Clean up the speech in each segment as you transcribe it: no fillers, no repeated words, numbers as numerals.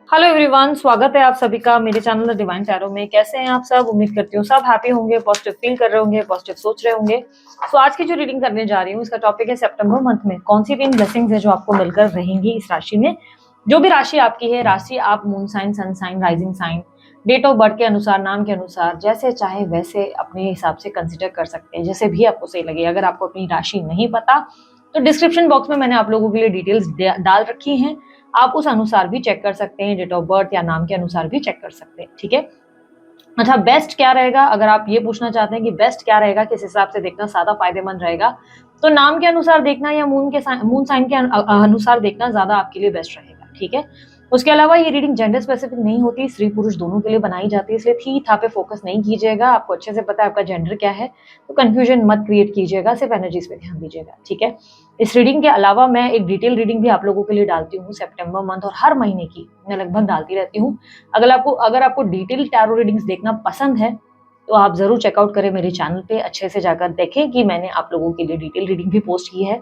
Hello everyone, स्वागत है आप सभी का मेरे चैनल द डिवाइन टैरो में। कैसे हैं आप सब? उम्मीद करती हूँ सब हैप्पी होंगे, पॉजिटिव फील कर रहे होंगे, पॉजिटिव सोच रहे होंगे। तो आज की जो रीडिंग करने जा रही हूँ इसका टॉपिक है सितंबर मंथ में कौन सी 3 ब्लेसिंग्स है जो आपको मिलकर रहेंगी इस राशि में। जो भी राशि आपकी है, राशि आप moon sign, sun sign, rising sign, date of birth के अनुसार, नाम के अनुसार, जैसे चाहे वैसे अपने हिसाब से कंसिडर कर सकते हैं, जैसे भी आपको सही लगे। अगर आपको अपनी राशि नहीं पता तो डिस्क्रिप्शन बॉक्स में मैंने आप लोगों के लिए डिटेल्स डाल रखी हैं, आप उस अनुसार भी चेक कर सकते हैं, डेट ऑफ बर्थ या नाम के अनुसार भी चेक कर सकते हैं। ठीक है। अच्छा, बेस्ट क्या रहेगा? अगर आप ये पूछना चाहते हैं कि बेस्ट क्या रहेगा, किस हिसाब से देखना ज्यादा फायदेमंद रहेगा, तो नाम के अनुसार देखना या मून साइन के अनुसार देखना ज्यादा आपके लिए बेस्ट रहेगा। ठीक है। उसके अलावा ये रीडिंग जेंडर स्पेसिफिक नहीं होती, स्त्री पुरुष दोनों के लिए बनाई जाती है, इसलिए थी था पे फोकस नहीं कीजिएगा। आपको अच्छे से पता है आपका जेंडर क्या है, तो कंफ्यूजन मत क्रिएट कीजिएगा, सिर्फ एनर्जीज पे ध्यान दीजिएगा। ठीक है। इस रीडिंग के अलावा मैं एक डिटेल रीडिंग भी आप लोगों के लिए डालती हूँ सितंबर मंथ, और हर महीने की मैं लगभग डालती रहती हूँ। अगर आपको डिटेल टैरो रीडिंग्स देखना पसंद है तो आप जरूर चेकआउट करें मेरे चैनल पे, अच्छे से जाकर देखें कि मैंने आप लोगों के लिए डिटेल रीडिंग भी पोस्ट की है।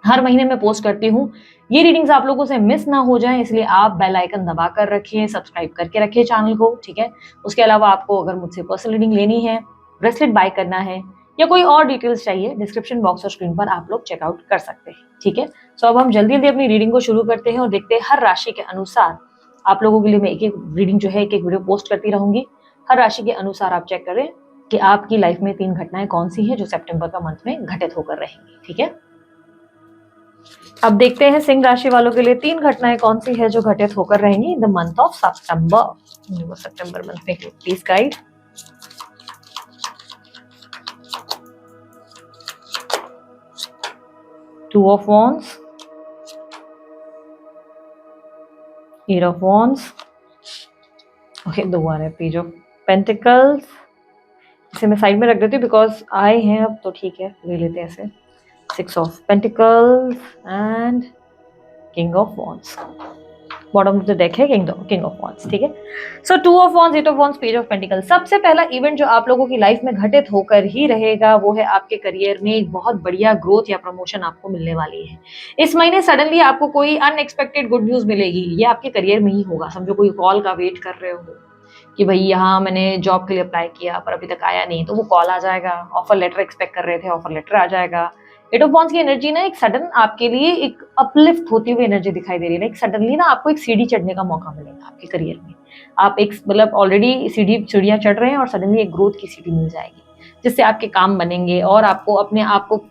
हर महीने में पोस्ट करती हूँ। ये रीडिंग्स आप लोगों से मिस ना हो जाएं, इसलिए आप बेल आइकन दबा कर रखिए, सब्सक्राइब करके रखिए चैनल को। ठीक है। उसके अलावा आपको अगर मुझसे पर्सनल रीडिंग लेनी है, ब्रेसलेट बाय करना है या कोई और डिटेल्स चाहिए, डिस्क्रिप्शन बॉक्स और स्क्रीन पर आप लोग चेकआउट कर सकते हैं। ठीक है। सो अब हम जल्दी जल्दी अपनी रीडिंग को शुरू करते हैं और देखते हैं हर राशि के अनुसार आप लोगों के लिए मैं एक एक रीडिंग जो है, एक एक वीडियो पोस्ट करती रहूंगी। हर राशि के अनुसार आप चेक करें कि आपकी लाइफ में 3 घटनाएं कौन सी है जो सितंबर का मंथ में घटित होकर रहेंगी। ठीक है। अब देखते हैं सिंह राशि वालों के लिए 3 घटनाएं कौन सी है जो घटित होकर रहेंगी इन द मंथ ऑफ सितंबर। सितंबर मंथ में please guide. Two of Wands, Eight of Wands, okay 2 आ रहे हैं, Page of Pentacles, इसे मैं साइड में रख देती हूँ बिकॉज आए हैं अब, तो ठीक है ले लेते हैं ऐसे। 6 of Pentacles and King of Wands। Bottom of the deck है किंग ऑफ वॉन्ड्स। ठीक है। सो 2 of wands, 8 of wands, page of pentacles. सबसे पहला इवेंट जो आप लोगों की लाइफ में घटित होकर ही रहेगा वो है आपके करियर में एक बहुत बढ़िया ग्रोथ या प्रमोशन आपको मिलने वाली है। इस महीने सडनली आपको कोई अनएक्सपेक्टेड गुड न्यूज मिलेगी, ये आपके करियर में ही होगा। समझो कोई कॉल का वेट कर रहे हो कि भाई यहाँ मैंने जॉब के लिए अप्लाई किया पर अभी तक आया नहीं, तो वो कॉल आ जाएगा। ऑफर लेटर एक्सपेक्ट कर रहे थे, ऑफर लेटर आ जाएगा। एट ऑफ वॉन्ड्स की एनर्जी ना एक सडन आपके लिए एक अपलिफ्ट होती हुई एनर्जी दिखाई दे रही है। एक सडनली ना आपको एक सीढ़ी चढ़ने का मौका मिलेगा आपके करियर में। आप एक मतलब ऑलरेडी सीढ़ियां चढ़ रहे हैं और सडनली एक ग्रोथ की सीढ़ी मिल जाएगी, जिससे आपके काम बनेंगे और आपको अपने आप को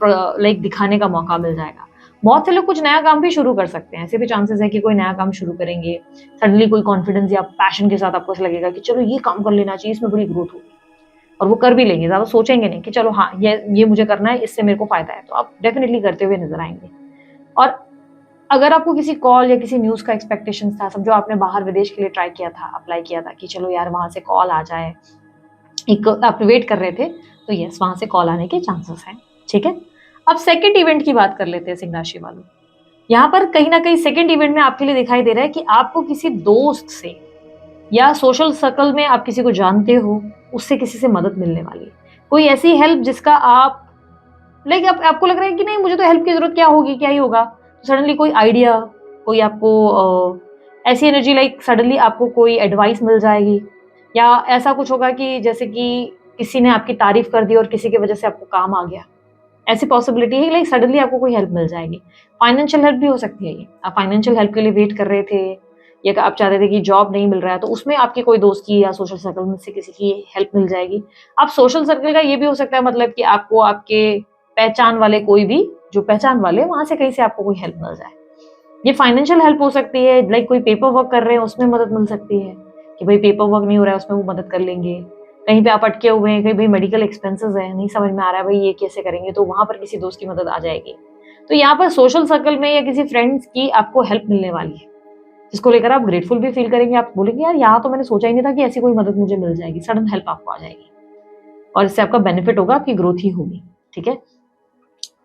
लाइक दिखाने का मौका मिल जाएगा। बहुत से लोग कुछ नया काम भी शुरू कर सकते हैं, ऐसे भी चांसेस है कि कोई नया काम शुरू करेंगे। सडनली कोई कॉन्फिडेंस या पैशन के साथ आपको लगेगा कि चलो ये काम कर लेना चाहिए, इसमें बड़ी ग्रोथ होगी, और वो कर भी लेंगे। ज्यादा सोचेंगे नहीं कि चलो हाँ ये मुझे करना है, इससे मेरे को फायदा है, तो आप डेफिनेटली करते हुए नजर आएंगे। और अगर आपको किसी कॉल या किसी न्यूज का एक्सपेक्टेशन था, समझो आपने बाहर विदेश के लिए ट्राई किया था, अप्लाई किया था कि चलो यार वहां से कॉल आ जाए, एक आप वेट कर रहे थे, तो यस वहां से कॉल आने के चांसेस हैं। ठीक है। अब सेकेंड इवेंट की बात कर लेते हैं सिंह राशि वालों। यहाँ पर कहीं ना कहीं सेकेंड इवेंट में आपके लिए दिखाई दे रहा है कि आपको किसी दोस्त से या सोशल सर्कल में आप किसी को जानते हो, उससे किसी से मदद मिलने वाली है। कोई ऐसी हेल्प जिसका आप लाइक आपको लग रहा है कि नहीं मुझे तो हेल्प की जरूरत क्या होगी, क्या ही होगा, तो सडनली कोई आइडिया, कोई आपको ऐसी एनर्जी लाइक सडनली आपको कोई एडवाइस मिल जाएगी, या ऐसा कुछ होगा कि जैसे कि किसी ने आपकी तारीफ कर दी और किसी की वजह से आपको काम आ गया। ऐसी पॉसिबिलिटी है लाइक सडनली आपको कोई हेल्प मिल जाएगी। फाइनेंशियल हेल्प भी हो सकती है ये, आप फाइनेंशियल हेल्प के लिए वेट कर रहे थे या आप चाहते थे कि जॉब नहीं मिल रहा है, तो उसमें आपके कोई दोस्त की या सोशल सर्कल में से किसी की हेल्प मिल जाएगी। आप सोशल सर्कल का ये भी हो सकता है मतलब कि आपको आपके पहचान वाले कोई भी जो पहचान वाले वहां से कहीं से आपको कोई हेल्प मिल जाए। ये फाइनेंशियल हेल्प हो सकती है, लाइक कोई पेपर वर्क कर रहे हैं उसमें मदद मिल सकती है कि भाई पेपर वर्क नहीं हो रहा है उसमें वो मदद कर लेंगे। कहीं पे आप अटके हुए हैं, कहीं भाई मेडिकल एक्सपेंसेस है, नहीं समझ में आ रहा है भाई ये कैसे करेंगे, तो वहां पर किसी दोस्त की मदद आ जाएगी। तो यहाँ पर सोशल सर्कल में या किसी फ्रेंड्स की आपको हेल्प मिलने वाली है, जिसको लेकर आप ग्रेटफुल भी फील करेंगे। आप बोलेंगे यार यहाँ तो मैंने सोचा ही नहीं था कि ऐसी कोई मदद मुझे मिल जाएगी, सडन हेल्प आपको आ जाएगी और इससे आपका बेनिफिट होगा, आपकी ग्रोथ ही होगी। ठीक है।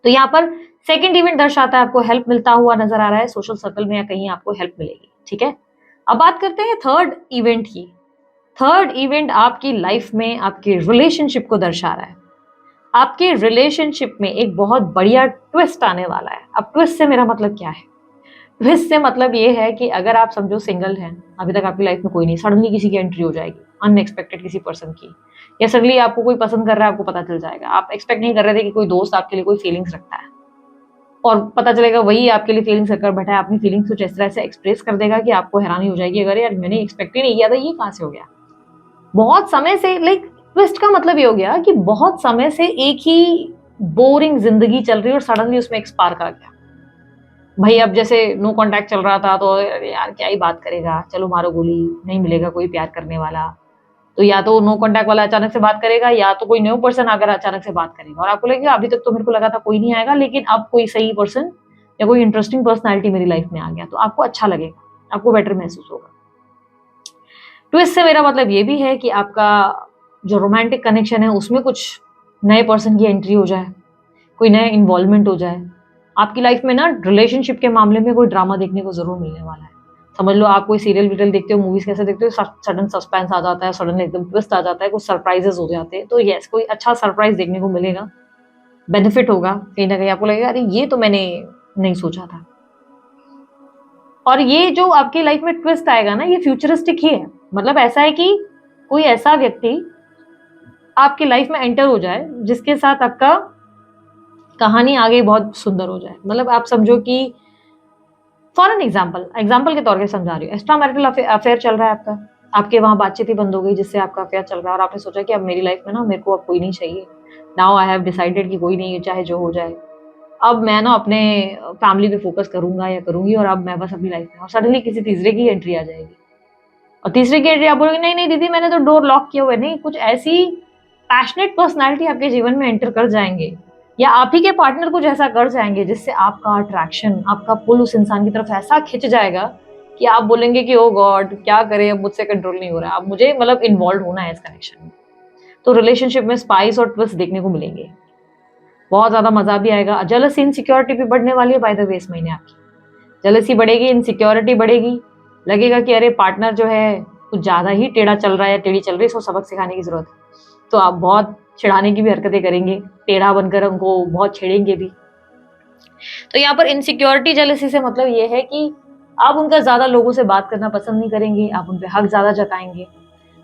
तो यहाँ पर सेकंड इवेंट दर्शाता है आपको हेल्प मिलता हुआ नजर आ रहा है सोशल सर्कल में या कहीं आपको हेल्प मिलेगी। ठीक है। अब बात करते हैं थर्ड इवेंट की। थर्ड इवेंट आपकी लाइफ में आपके रिलेशनशिप को दर्शा रहा है। आपके रिलेशनशिप में एक बहुत बढ़िया ट्विस्ट आने वाला है। अब ट्विस्ट से मेरा मतलब क्या है? ट्विस्ट से मतलब ये है कि अगर आप समझो सिंगल हैं, अभी तक आपकी लाइफ में कोई नहीं, सडनली किसी की एंट्री हो जाएगी, अनएक्सपेक्टेड किसी पर्सन की, या सडनली आपको कोई पसंद कर रहा है, आपको पता चल जाएगा। आप एक्सपेक्ट नहीं कर रहे थे कि कोई दोस्त आपके लिए कोई फीलिंग्स रखता है, और पता चलेगा वही आपके लिए फीलिंग्स रखकर बैठा है। अपनी फीलिंग्स कुछ इस तरह से एक्सप्रेस कर देगा कि आपको हैरानी हो जाएगी, अगर यार मैंने एक्सपेक्ट ही नहीं किया था, ये कहाँ से हो गया। बहुत समय से, लाइक ट्विस्ट का मतलब ये हो गया कि बहुत समय से एक ही बोरिंग जिंदगी चल रही है और सडनली उसमें एक स्पार्क आ गया। भाई अब जैसे नो कांटेक्ट चल रहा था, तो अरे यार क्या ही बात करेगा, चलो मारो गोली, नहीं मिलेगा कोई प्यार करने वाला। तो या तो नो कांटेक्ट वाला अचानक से बात करेगा, या तो कोई न्यू पर्सन आकर अचानक से बात करेगा, और आपको लगेगा अभी तक तो मेरे को लगा था कोई नहीं आएगा, लेकिन अब कोई सही पर्सन या कोई इंटरेस्टिंग पर्सनैलिटी मेरी लाइफ में आ गया, तो आपको अच्छा लगेगा, आपको बेटर महसूस होगा। ट्विस्ट से मेरा मतलब ये भी है कि आपका जो रोमांटिक कनेक्शन है उसमें कुछ नए पर्सन की एंट्री हो जाए, कोई नया इन्वॉल्वमेंट हो जाए। आपकी लाइफ में ना रिलेशनशिप के मामले में कोई ड्रामा देखने को जरूर मिलने वाला है। समझ लो आप कोई सीरियल वीरियल देखते हो, मूवीज कैसे देखते हो, सडन सस्पेंस आ जाता है, सडन एकदम ट्विस्ट आ जाता है, कुछ सरप्राइजेस हो जाते हैं, तो यस कोई अच्छा सरप्राइज देखने को मिलेगा, बेनिफिट होगा कहीं ना कहीं, आपको लगेगा अरे ये तो मैंने नहीं सोचा था। और ये जो आपकी लाइफ में ट्विस्ट आएगा ना, ये फ्यूचरिस्टिक ही है। मतलब ऐसा है कि कोई ऐसा व्यक्ति आपकी लाइफ में एंटर हो जाए जिसके साथ आपका कहानी आगे बहुत सुंदर हो जाए। मतलब आप समझो कि फॉर एन एग्जाम्पल के तौर पे समझा रही हूँ, एक्स्ट्रा मैरिटल अफेयर चल रहा है आपका, आपके वहां बातचीत ही बंद हो गई जिससे आपका अफेयर चल रहा है, और आपने सोचा कि अब मेरी लाइफ में ना मेरे को अब कोई नहीं चाहिए, नाउ आई हैव डिसाइडेड कि कोई नहीं, चाहे जो हो जाए, अब मैं ना अपने फैमिली पे फोकस करूंगा या करूंगी, और अब मैं बस अपनी लाइफ में, और सडनली किसी तीसरे की एंट्री आ जाएगी, और तीसरे की एंट्री आप बोलोगे नहीं नहीं दीदी मैंने तो डोर लॉक किया हुआ है। नहीं, कुछ ऐसी पैशनेट पर्सनैलिटी आपके जीवन में एंटर कर जाएंगे, या आप ही के पार्टनर कुछ ऐसा कर जाएंगे जिससे आपका अट्रैक्शन, आपका पुल उस इंसान की तरफ ऐसा खिंच जाएगा कि आप बोलेंगे कि ओ गॉड क्या करें, अब मुझसे कंट्रोल नहीं हो रहा, अब मुझे मतलब इन्वॉल्व होना है इस कनेक्शन में। तो रिलेशनशिप में स्पाइस और ट्विस्ट देखने को मिलेंगे, बहुत ज्यादा मजा भी आएगा। जेलसी इनसिक्योरिटी भी बढ़ने वाली है बाय द वे इस महीने आपकी, जेलसी बढ़ेगी, इनसिक्योरिटी बढ़ेगी, लगेगा कि अरे पार्टनर जो है कुछ ज्यादा ही टेढ़ा चल रहा है, टेढ़ी चल रही है, इसको सबक सिखाने की जरूरत है। तो आप बहुत चिढ़ाने की भी हरकतें करेंगे, टेढ़ा बनकर उनको बहुत छेड़ेंगे भी। तो यहाँ पर इनसिक्योरिटी जेलसी से मतलब ये है कि आप उनका ज्यादा लोगों से बात करना पसंद नहीं करेंगे, आप उन पर हक ज्यादा जताएंगे,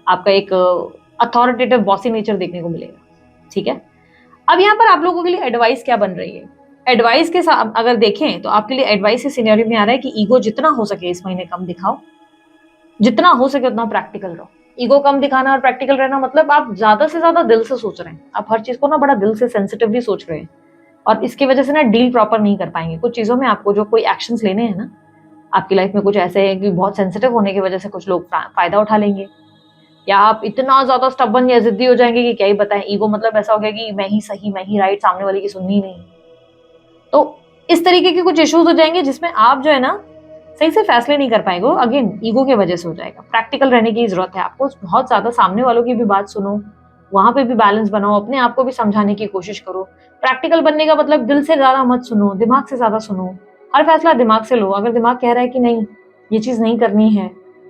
आपका एक अथॉरिटेटिव बॉसी नेचर देखने को मिलेगा। ठीक है, अब यहाँ पर आप लोगों के लिए एडवाइस क्या बन रही है? एडवाइस के साथ अगर देखें तो आपके लिए एडवाइस इस सिनेरियो में आ रहा है कि ईगो जितना हो सके इस महीने कम दिखाओ, जितना हो सके उतना प्रैक्टिकल रहो। ईगो कम दिखाना और प्रैक्टिकल रहना मतलब आप ज्यादा से ज्यादा दिल से सोच रहे हैं, आप हर चीज को ना बड़ा दिल से सेंसिटिवली सोच रहे हैं, और इसकी वजह से ना डील प्रॉपर नहीं कर पाएंगे। कुछ चीजों में आपको जो कोई एक्शंस लेने हैं ना, आपकी लाइफ में कुछ ऐसे है कि बहुत सेंसिटिव होने की वजह से कुछ लोग फायदा उठा लेंगे, या आप इतना ज्यादा स्टबन या जिद्दी हो जाएंगे कि क्या ही बताएं। ईगो मतलब ऐसा हो गया कि मैं ही सही, मैं ही राइट, सामने वाले की सुननी ही नहीं। तो इस तरीके के कुछ इश्यूज हो जाएंगे जिसमें आप जो है ना सही से फैसले नहीं कर पाएंगे, अगेन ईगो की वजह से हो जाएगा। प्रैक्टिकल रहने की जरूरत है आपको, बहुत ज्यादा सामने वालों की भी बात सुनो, वहां पे भी बैलेंस बनाओ, अपने आप को भी समझाने की कोशिश करो। प्रैक्टिकल बनने का मतलब दिल से ज्यादा मत सुनो, दिमाग से ज्यादा सुनो, हर फैसला दिमाग से लो। अगर दिमाग कह रहा है कि नहीं ये चीज नहीं करनी है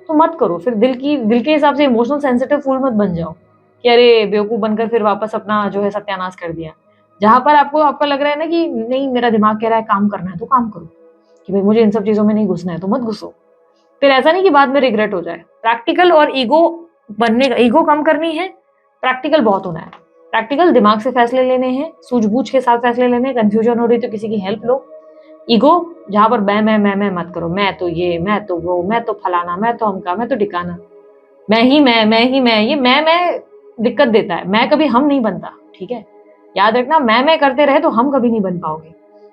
तो मत करो, फिर दिल के हिसाब से इमोशनल सेंसिटिव फूल मत बन जाओ कि अरे बेवकूफ बनकर फिर वापस अपना जो है सत्यानाश कर दिया। जहां पर आपको आपका लग रहा है ना कि नहीं मेरा दिमाग कह रहा है काम करना है तो काम करो, कि भाई मुझे इन सब चीजों में नहीं घुसना है तो मत घुसो, फिर ऐसा नहीं कि बाद में रिग्रेट हो जाए। प्रैक्टिकल और ईगो बनने का, ईगो कम करनी है, प्रैक्टिकल बहुत होना है। प्रैक्टिकल दिमाग से फैसले लेने हैं, सूझबूझ के साथ फैसले लेने हैं, कंफ्यूजन हो रही तो किसी की हेल्प लो। ईगो जहां पर मैं मत करो, मैं तो ये, मैं तो वो, मैं तो फलाना, मैं तो अमका, मैं तो ठिकाना, मैं ही मैं, ये मैं दिक्कत देता है, मैं कभी हम नहीं बनता। ठीक है, याद रखना, मैं करते रहे तो हम कभी नहीं बन पाओगे,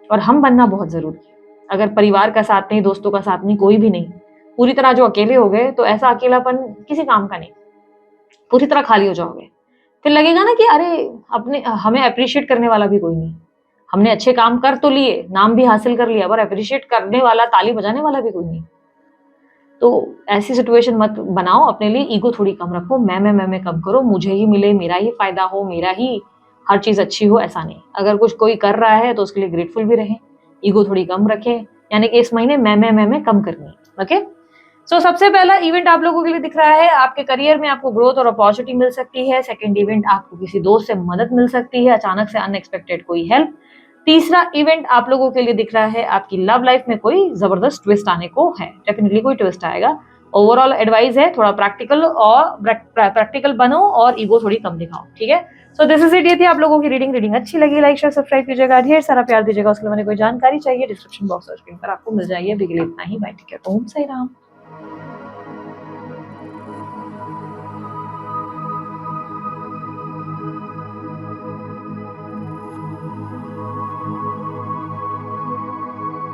और हम बनना बहुत जरूरी है। अगर परिवार का साथ नहीं, दोस्तों का साथ नहीं, कोई भी नहीं, पूरी तरह जो अकेले हो गए तो ऐसा अकेलापन किसी काम का नहीं, पूरी तरह खाली हो जाओगे। फिर लगेगा ना कि अरे अपने हमें अप्रिशिएट करने वाला भी कोई नहीं, हमने अच्छे काम कर तो लिए, नाम भी हासिल कर लिया, पर अप्रिशिएट करने वाला, ताली बजाने वाला भी कोई नहीं। तो ऐसी सिचुएशन मत बनाओ अपने लिए, ईगो थोड़ी कम रखो, मैं कम करो, मुझे ही मिले, मेरा ही फायदा हो, मेरा ही हर चीज अच्छी हो, ऐसा नहीं। अगर कुछ कोई कर रहा है तो उसके लिए ग्रेटफुल भी रहें, ईगो थोड़ी कम रखें, यानी कि इस महीने मैं कम करनी है। ओके, सो सबसे पहला इवेंट आप लोगों के लिए दिख रहा है, आपके करियर में आपको ग्रोथ और अपॉर्चुनिटी मिल सकती है। सेकंड इवेंट, आपको किसी दोस्त से मदद मिल सकती है, अचानक से अनएक्सपेक्टेड कोई हेल्प। तीसरा इवेंट आप लोगों के लिए दिख रहा है, आपकी लव लाइफ में कोई जबरदस्त ट्विस्ट आने को है, डेफिनेटली कोई ट्विस्ट आएगा। ओवरऑल एडवाइस है थोड़ा प्रैक्टिकल बनो और ईगो थोड़ी कम दिखाओ, ठीक है। सो दिस इज इट, ये थी आप लोगों की रीडिंग अच्छी लगी लाइक शेयर सब्सक्राइब कीजिएगा, ढेर सारा प्यार दीजिएगा। उसके लिए मैंने कोई जानकारी चाहिए डिस्क्रिप्शन बॉक्स और स्क्रीन पर आपको मिल जाएगी। अभी के लिए इतना ही, बाय, टेक केयर, ओम साई राम।